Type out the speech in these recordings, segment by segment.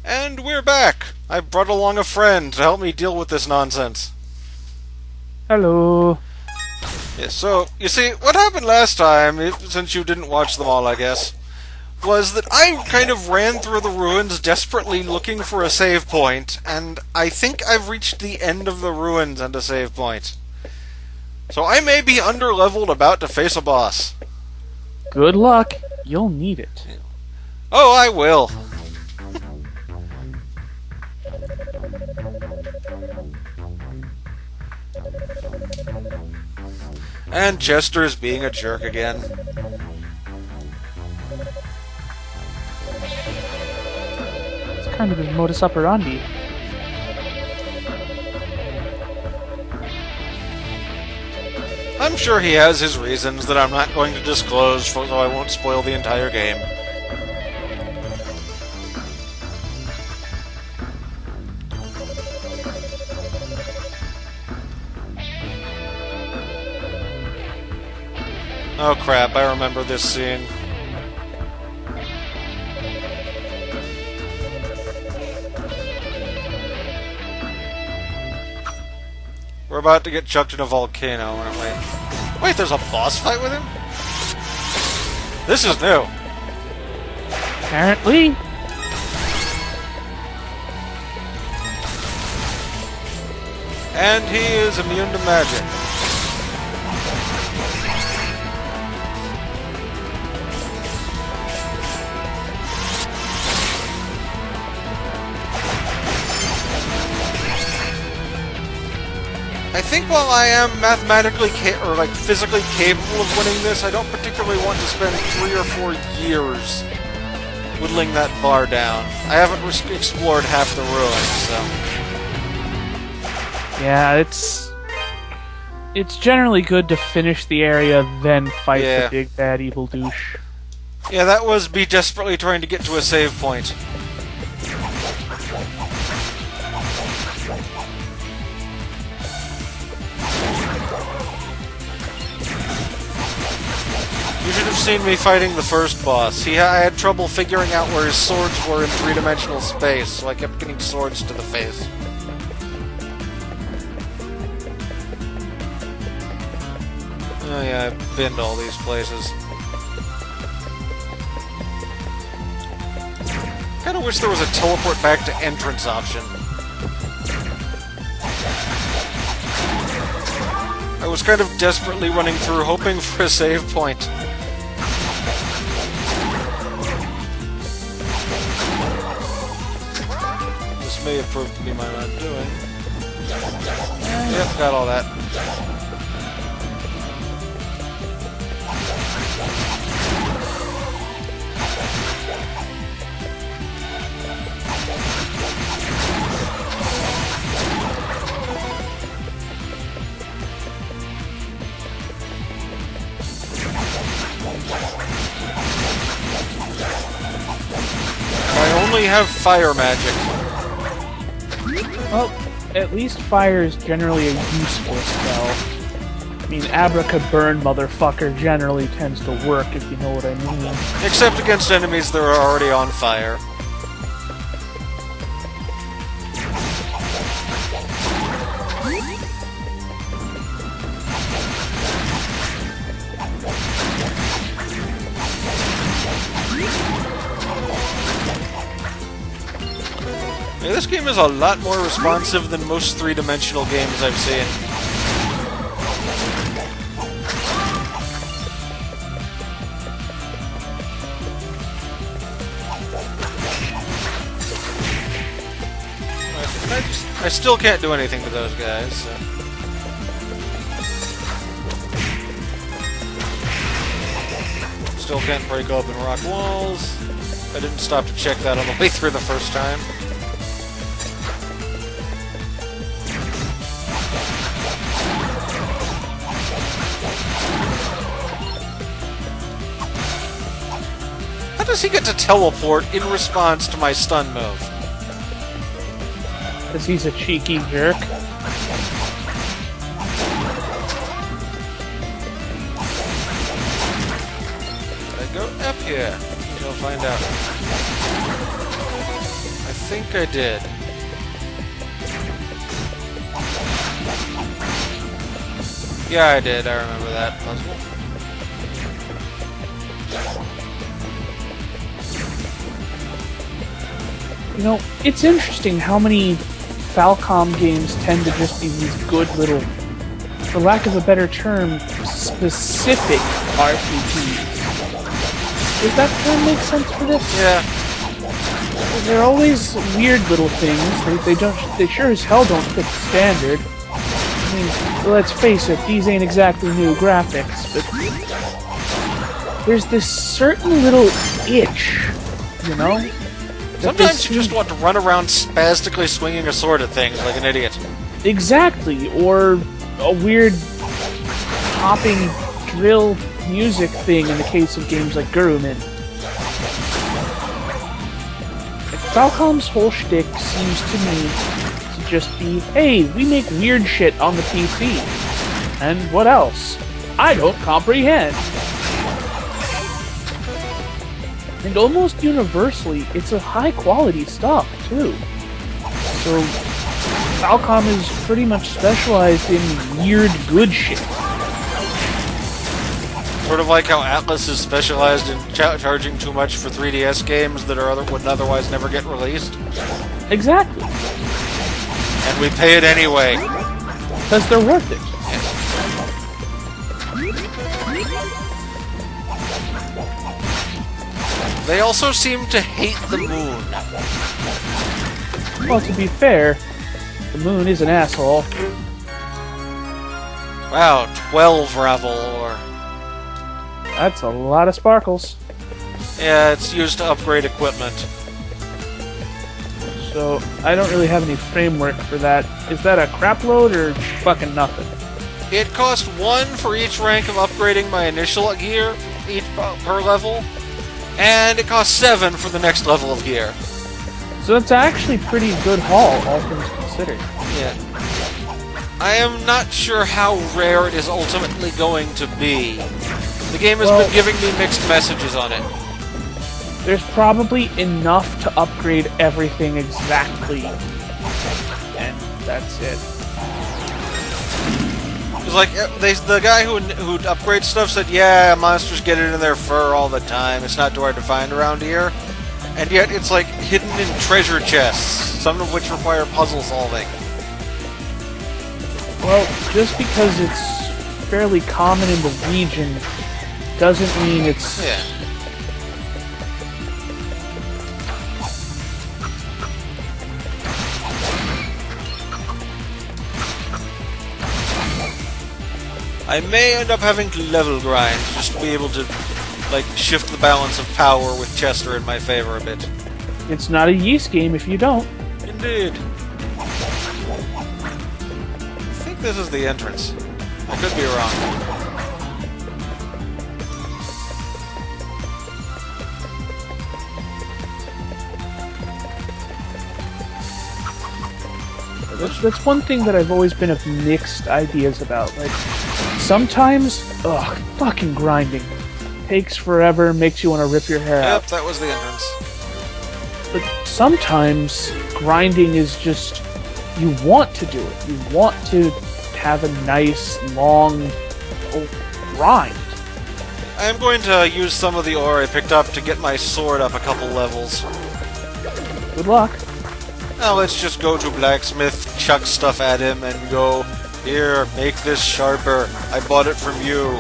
And we're back! I brought along a friend to help me deal with this nonsense. Hello. Yeah, so, you see, what happened last time, since you didn't watch them all, I guess, was that I kind of ran through the ruins desperately looking for a save point, and I think I've reached the end of the ruins and a save point. So I may be underleveled about to face a boss. Good luck. You'll need it. Oh, I will. And Chester's being a jerk again. It's kind of his modus operandi. I'm sure he has his reasons that I'm not going to disclose, so I won't spoil the entire game. Oh crap, I remember this scene. We're about to get chucked in a volcano, aren't we? Wait, there's a boss fight with him? This is new. Apparently. And he is immune to magic. I think while I am mathematically physically capable of winning this, I don't particularly want to spend 3 or 4 years whittling that bar down. I haven't explored half the ruins, so... Yeah, it's generally good to finish the area, then fight the big bad evil douche. Yeah, that was me desperately trying to get to a save point. You should have seen me fighting the first boss. I had trouble figuring out where his swords were in three-dimensional space, so I kept getting swords to the face. Oh yeah, I've been to all these places. Kinda wish there was a teleport back to entrance option. I was kind of desperately running through, hoping for a save point. This may have proved to be my not doing. Yep, got all that. I only have fire magic. Well, at least fire is generally a useful spell. I mean, Abraca-burn motherfucker generally tends to work, if you know what I mean. Except against enemies that are already on fire. Yeah, this game is a lot more responsive than most three-dimensional games I've seen. I still can't do anything to those guys, so. Still can't break open rock walls. I didn't stop to check that on the way through the first time. How does he get to teleport in response to my stun move? Because he's a cheeky jerk. Did I go up here? You'll find out. I think I did. Yeah, I did. I remember that puzzle. You know, it's interesting how many Falcom games tend to just be these good little, for lack of a better term, specific RPGs. Does that term make sense for this? Yeah. They're always weird little things. They sure as hell don't fit the standard. I mean, let's face it, these ain't exactly new graphics, but there's this certain little itch, you know? Sometimes you just want to run around spastically swinging a sword at things like an idiot. Exactly, or a weird hopping drill music thing in the case of games like Gurumin. Falcom's whole shtick seems to me to just be, hey, we make weird shit on the PC. And what else? I don't comprehend. And almost universally, it's a high-quality stuff, too. So, Falcom is pretty much specialized in weird good shit. Sort of like how Atlas is specialized in charging too much for 3DS games that would otherwise never get released. Exactly. And we pay it anyway. Because they're worth it. They also seem to hate the moon. Well, to be fair, the moon is an asshole. Wow, 12 revel ore. That's a lot of sparkles. Yeah, it's used to upgrade equipment. So, I don't really have any framework for that. Is that a crap load or fucking nothing? It cost 1 for each rank of upgrading my initial gear, each per level, and it cost 7 for the next level of gear. So that's actually pretty good haul, all things considered. Yeah. I am not sure how rare it is ultimately going to be. The game has been giving me mixed messages on it. There's probably enough to upgrade everything exactly. And that's it. It's like, the guy who upgrades stuff said, yeah, monsters get it in their fur all the time. It's not too hard to find around here. And yet it's like hidden in treasure chests, some of which require puzzle solving. Well, just because it's fairly common in the region doesn't mean it's... Yeah. I may end up having to level grind just to be able to, like, shift the balance of power with Chester in my favor a bit. It's not a yeast game if you don't. Indeed. I think this is the entrance. I could be wrong. That's one thing that I've always been of mixed ideas about. Like, sometimes, fucking grinding takes forever, makes you want to rip your hair out. Yep, that was the entrance. But sometimes grinding is just, you want to do it. You want to have a nice, long grind. I am going to use some of the ore I picked up to get my sword up a couple levels. Good luck. Now let's just go to Blacksmith, chuck stuff at him, and go, here, make this sharper. I bought it from you.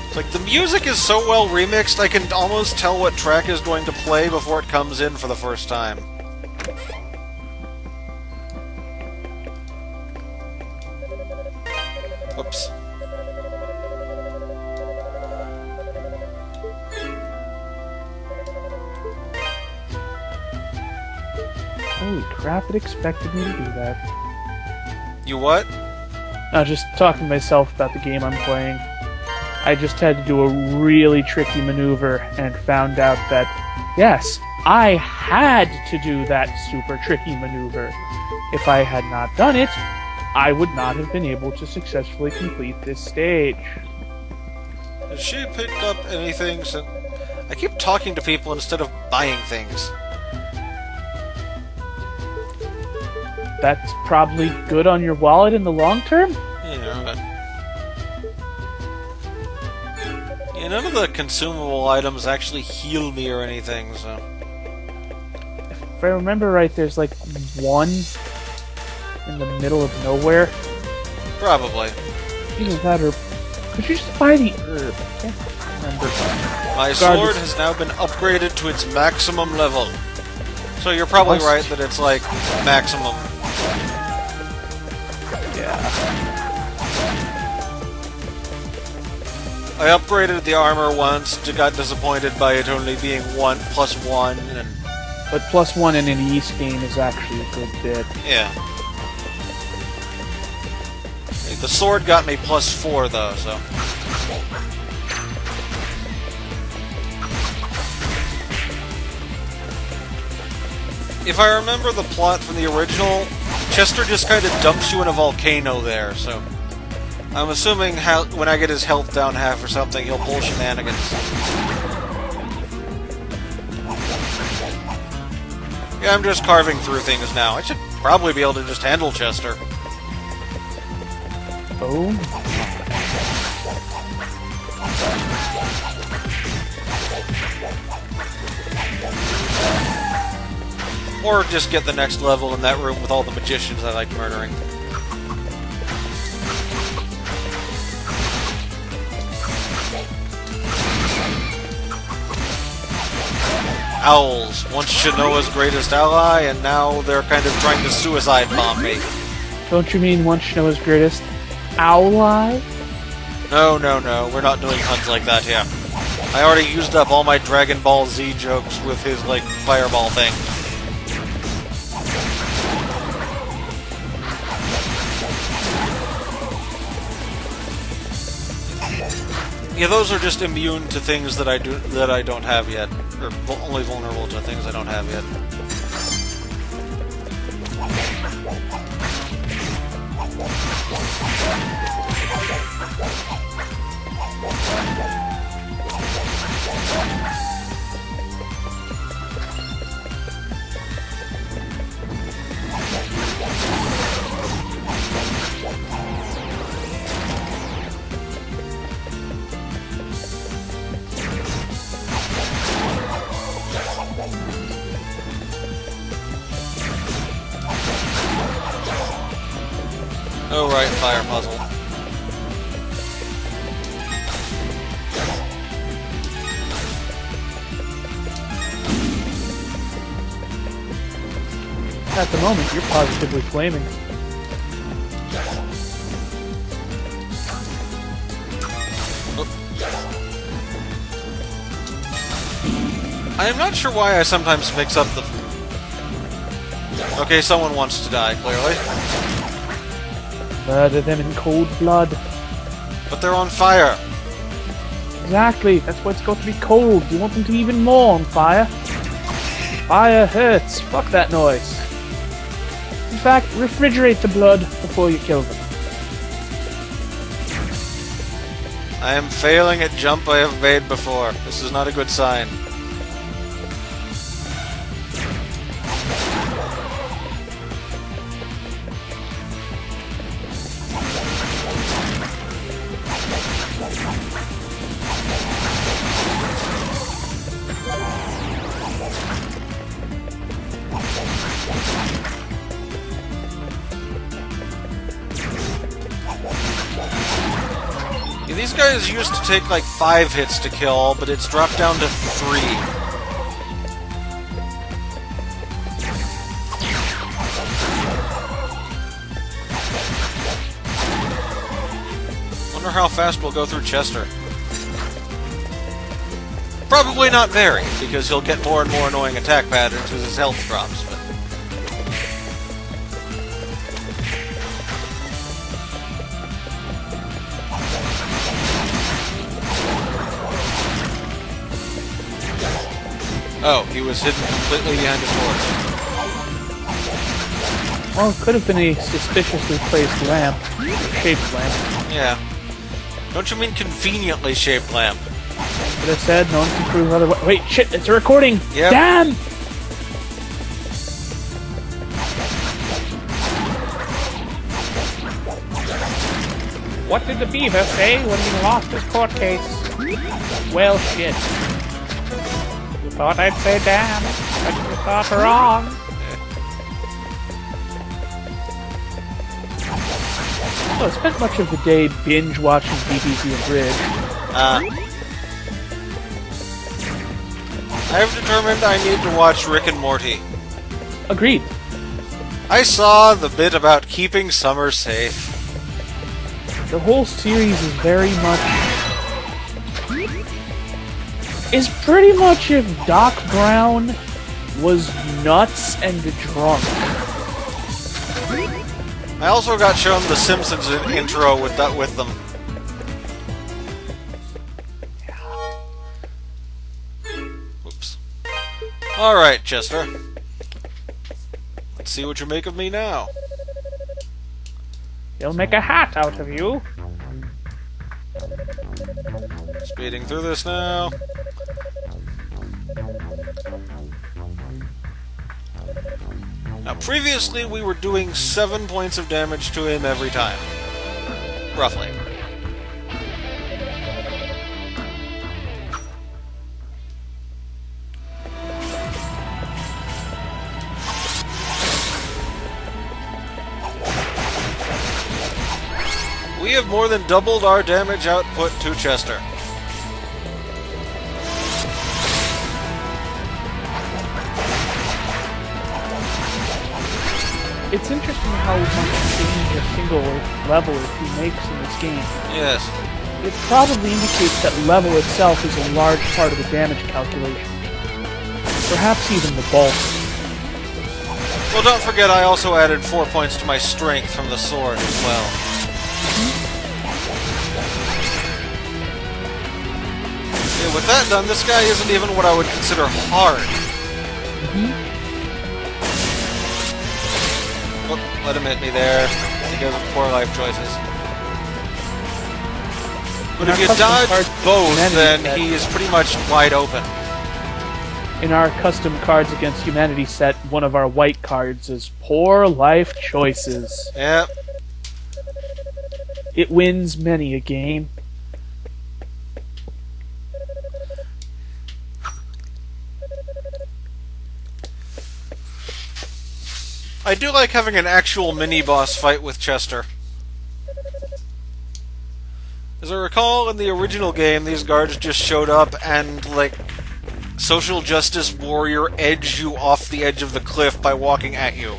It's like, the music is so well remixed, I can almost tell what track is going to play before it comes in for the first time. Oops. Holy crap, it expected me to do that. You what? No, just talking to myself about the game I'm playing. I just had to do a really tricky maneuver and found out that, yes, I had to do that super tricky maneuver. If I had not done it, I would not have been able to successfully complete this stage. Has she picked up anything since... I keep talking to people instead of buying things. That's probably good on your wallet in the long term? Yeah, but... Yeah, none of the consumable items actually heal me or anything, so... If I remember right, there's like one in the middle of nowhere. Probably. Either that or... Could you just buy the herb? I can't remember. My sword has now been upgraded to its maximum level. So you're probably right that it's like maximum. Yeah. I upgraded the armor once, got disappointed by it only being +1, and... But +1 in an East game is actually a good bit. Yeah. The sword got me +4 though, so... If I remember the plot from the original, Chester just kind of dumps you in a volcano there, so... I'm assuming when I get his health down half or something, he'll pull shenanigans. Yeah, I'm just carving through things now. I should probably be able to just handle Chester. Oh. Or just get the next level in that room with all the magicians I like murdering. Owls, once Shinoa's greatest ally, and now they're kind of trying to suicide bomb me. Don't you mean once Shinoa's greatest ally? No, we're not doing hunts like that here. I already used up all my Dragon Ball Z jokes with his, like, fireball thing. Yeah, those are just immune to things that I don't have yet, or only vulnerable to things I don't have yet. Oh right, fire puzzle. At the moment, you're positively flaming. I am not sure why I sometimes mix up the... Okay, someone wants to die, clearly. Murder them in cold blood. But they're on fire. Exactly, that's why it's got to be cold. You want them to be even more on fire. Fire hurts. Fuck that noise. In fact, refrigerate the blood before you kill them. I am failing at jump I have made before. This is not a good sign. These guys used to take like 5 hits to kill, but it's dropped down to 3. Wonder how fast we'll go through Chester. Probably not very, because he'll get more and more annoying attack patterns as his health drops, but... Oh, he was hidden completely behind a torch. Well, it could have been a suspiciously placed lamp. Shaped lamp. Yeah. Don't you mean conveniently shaped lamp? But I said no one can prove otherwise. Wait, shit, it's a recording! Yep. Damn! What did the beaver say when he lost his court case? Well, shit. You thought I'd say damn, but you thought wrong. So I spent much of the day binge watching BBC Abridged. I've determined I need to watch Rick and Morty. Agreed. I saw the bit about keeping summer safe. The whole series is very much... is pretty much if Doc Brown was nuts and drunk. I also got shown the Simpsons intro with them. Oops. Alright, Chester. Let's see what you make of me now. He'll make a hat out of you. Speeding through this now. Now, previously we were doing 7 points of damage to him every time. Roughly. We have more than doubled our damage output to Chester. It's interesting how much change a single leveler he makes in this game. Yes. It probably indicates that level itself is a large part of the damage calculation. Perhaps even the bulk. Well, don't forget I also added 4 points to my strength from the sword as well. Yeah, with that done, this guy isn't even what I would consider hard. Well, let him hit me there. He goes with poor life choices. But if you dodge both, then he is pretty much wide open. In our custom Cards Against Humanity set, one of our white cards is Poor Life Choices. Yep. It wins many a game. I do like having an actual mini-boss fight with Chester. As I recall, in the original game, these guards just showed up and, like, social justice warrior edged you off the edge of the cliff by walking at you.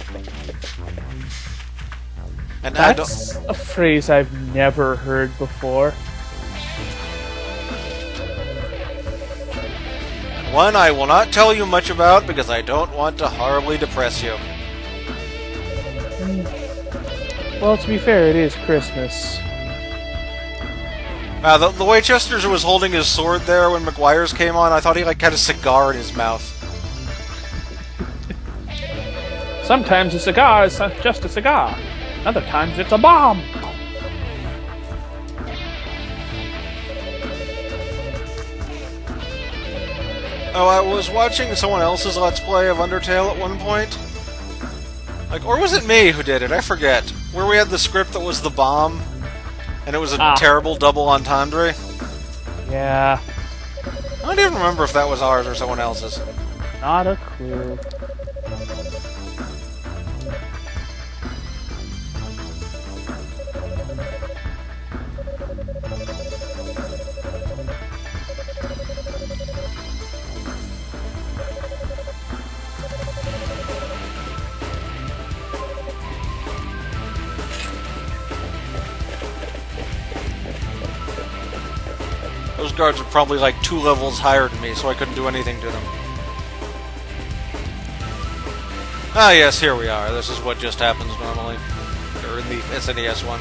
And that's a phrase I've never heard before. And one I will not tell you much about because I don't want to horribly depress you. Well, to be fair, it is Christmas. The way Chester was holding his sword there when McGuire's came on, I thought he like had a cigar in his mouth. Sometimes a cigar is just a cigar. Other times it's a bomb. Oh, I was watching someone else's Let's Play of Undertale at one point. Like, or was it me who did it? I forget. Where we had the script that was the bomb, and it was a terrible double entendre. Yeah. I don't even remember if that was ours or someone else's. Not a clue. Those guards are probably like 2 levels higher than me, so I couldn't do anything to them. Ah yes, here we are. This is what just happens normally. Or in the SNES one.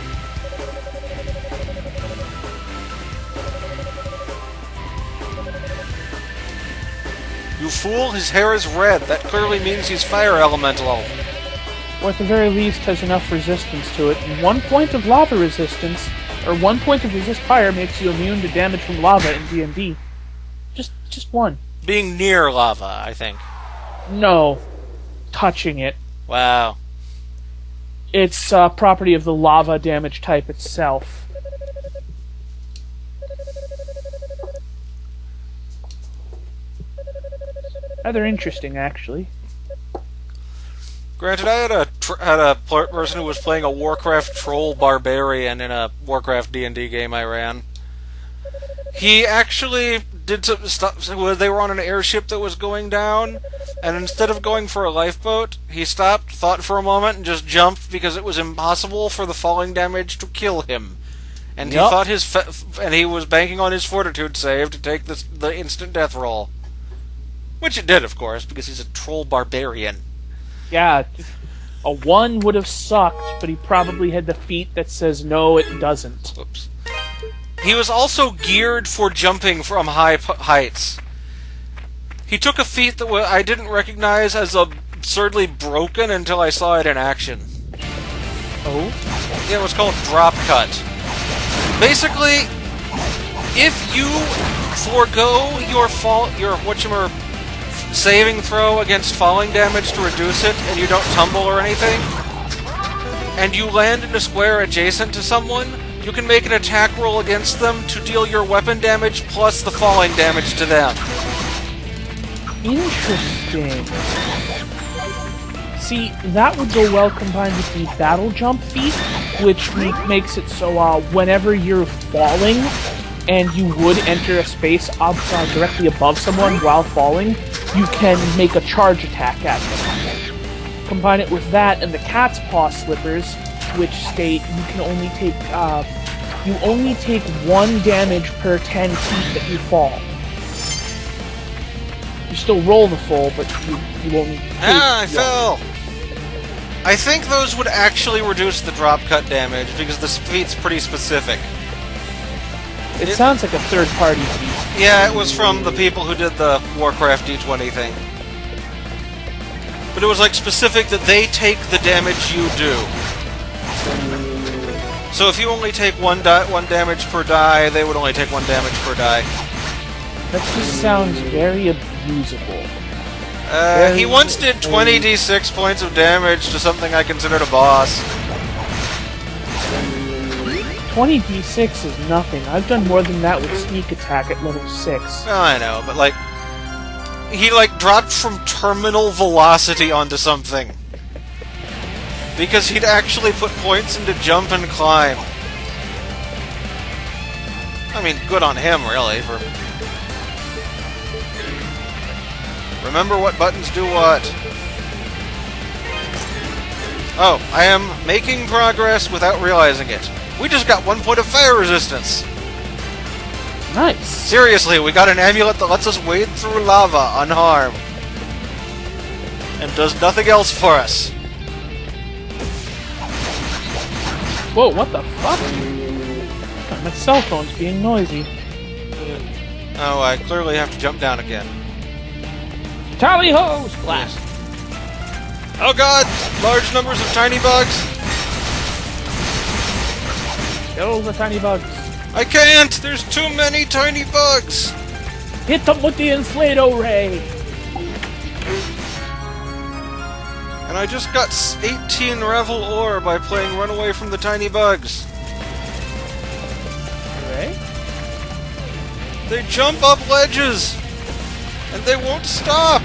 You fool, his hair is red. That clearly means he's fire elemental. Or at the very least has enough resistance to it. And 1 point of lava resistance or 1 point of resist fire makes you immune to damage from lava in D&D. Just one. Being near lava, I think. No. Touching it. Wow. It's a property of the lava damage type itself. Rather interesting, actually. Granted, I had a person who was playing a Warcraft troll barbarian in a Warcraft D&D game I ran. He actually did some stuff. They were on an airship that was going down, and instead of going for a lifeboat, he stopped, thought for a moment, and just jumped because it was impossible for the falling damage to kill him. And he thought and he was banking on his fortitude save to take the instant death roll, which it did, of course, because he's a troll barbarian. Yeah, a 1 would have sucked, but he probably had the feat that says no, it doesn't. Oops. He was also geared for jumping from high heights. He took a feat that I didn't recognize as absurdly broken until I saw it in action. Oh? Yeah, it was called drop cut. Basically, if you forego your saving throw against falling damage to reduce it, and you don't tumble or anything, and you land in a square adjacent to someone, you can make an attack roll against them to deal your weapon damage plus the falling damage to them. Interesting. See, that would go well combined with the battle jump feat, which makes it so whenever you're falling, and you would enter a space directly above someone while falling, you can make a charge attack at them. Combine it with that and the cat's paw slippers, which state you can only take you only take 1 damage per 10 feet that you fall. You still roll the full, but you only take I fell! I think those would actually reduce the drop cut damage, because the feat's pretty specific. It sounds like a third-party feat. Yeah, it was from the people who did the Warcraft D20 thing. But it was like specific that they take the damage you do. So if you only take one damage per die, they would only take 1 damage per die. That just sounds very abusable. He once did 20 d6 points of damage to something I considered a boss. 20 d6 is nothing. I've done more than that with sneak attack at level 6. Oh, I know, but he dropped from terminal velocity onto something. Because he'd actually put points into jump and climb. I mean, good on him, really, for... Remember what buttons do what. Oh, I am making progress without realizing it. We just got 1 point of fire resistance. Nice. Seriously, we got an amulet that lets us wade through lava unharmed. And does nothing else for us. Whoa, what the fuck? My cell phone's being noisy. Oh, I clearly have to jump down again. Tally ho! Splash! Oh god! Large numbers of tiny bugs! Kill the tiny bugs. I can't! There's too many tiny bugs! Hit them with the Inflato Ray! And I just got 18 Revel Ore by playing Run Away from the Tiny Bugs. Ray? They jump up ledges! And they won't stop!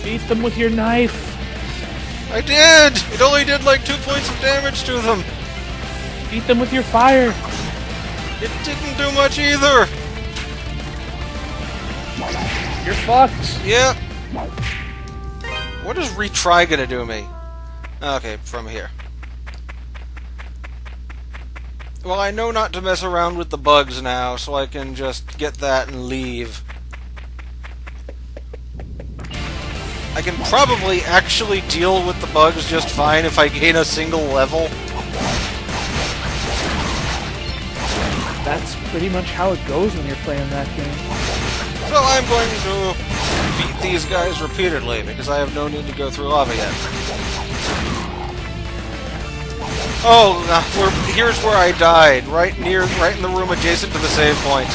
Beat them with your knife. I did! It only did like 2 points of damage to them. Beat them with your fire. It didn't do much either. You're fucked. Yep. What is retry gonna do me? Okay, from here. Well, I know not to mess around with the bugs now, so I can just get that and leave. I can probably actually deal with the bugs just fine if I gain a single level. That's pretty much how it goes when you're playing that game. So I'm going to beat these guys repeatedly, because I have no need to go through lava yet. Oh, here's where I died. Right in the room adjacent to the save point.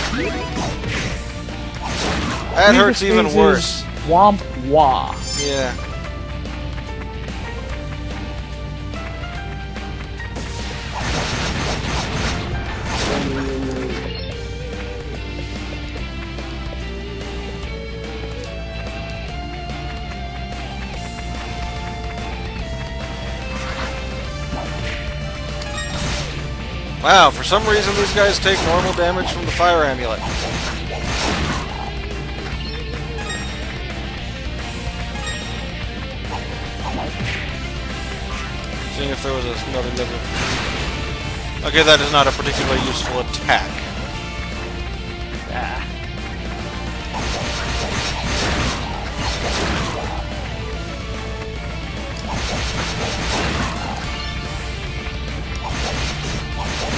That hurts even worse. Womp wah. Yeah. Wow, for some reason these guys take normal damage from the fire amulet. Seeing if there was another level. Okay, that is not a particularly useful attack. Ah.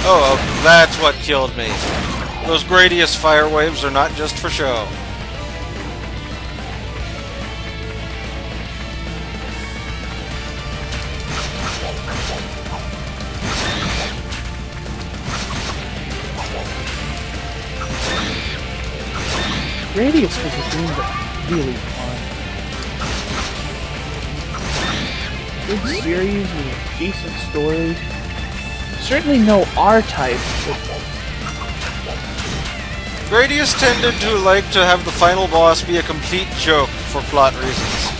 Oh, that's what killed me. Those Gradius fire waves are not just for show. Radius was a game that really fun. Good series with a decent story. Certainly no R-type. Gradius tended to like to have the final boss be a complete joke for plot reasons.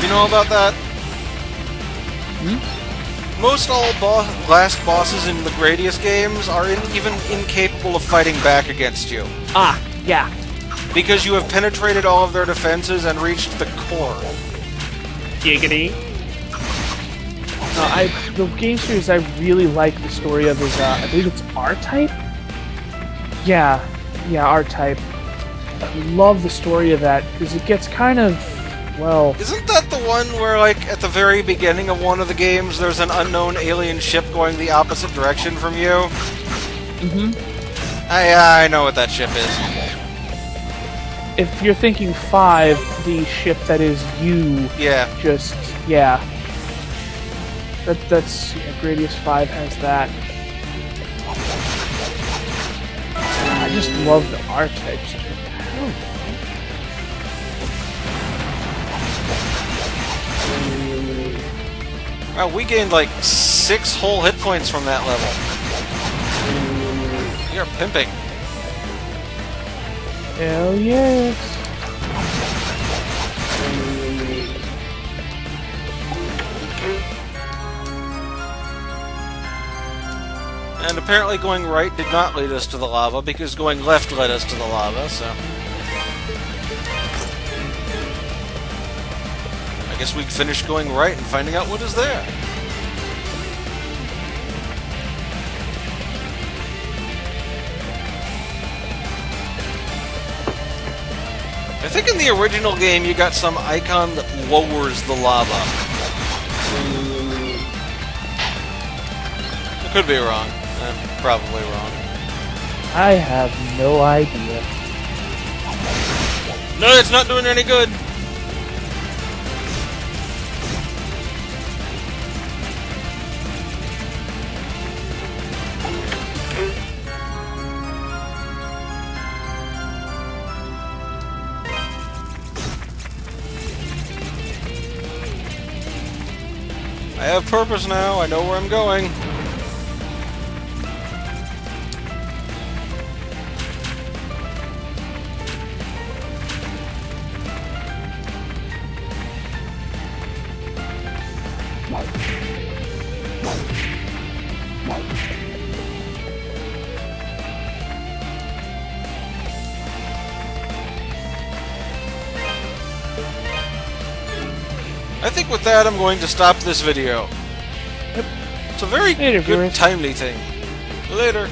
You know about that? Hmm? Most all last bosses in the Gradius games are even incapable of fighting back against you. Ah, yeah. Because you have penetrated all of their defenses and reached the core. Giggity. The game series I really like the story of is, I believe it's R-Type? Yeah, R-Type. I love the story of that, because it gets kind of, well... Isn't that the one where, like, at the very beginning of one of the games, there's an unknown alien ship going the opposite direction from you? Mm-hmm. I know what that ship is. If you're thinking 5, the ship that is you... Yeah. Just, yeah. That's Gradius 5 has that. I just love the R-types. Wow, we gained like 6 whole hit points from that level. You're pimping. Hell yes. And apparently going right did not lead us to the lava, because going left led us to the lava, so... I guess we finish going right and finding out what is there. I think in the original game you got some icon that lowers the lava. I could be wrong. Probably wrong. I have no idea. No, it's not doing any good. I have purpose now. I know where I'm going. I think with that, I'm going to stop this video. Yep. It's a very Later, good, viewers. timely thing. Later.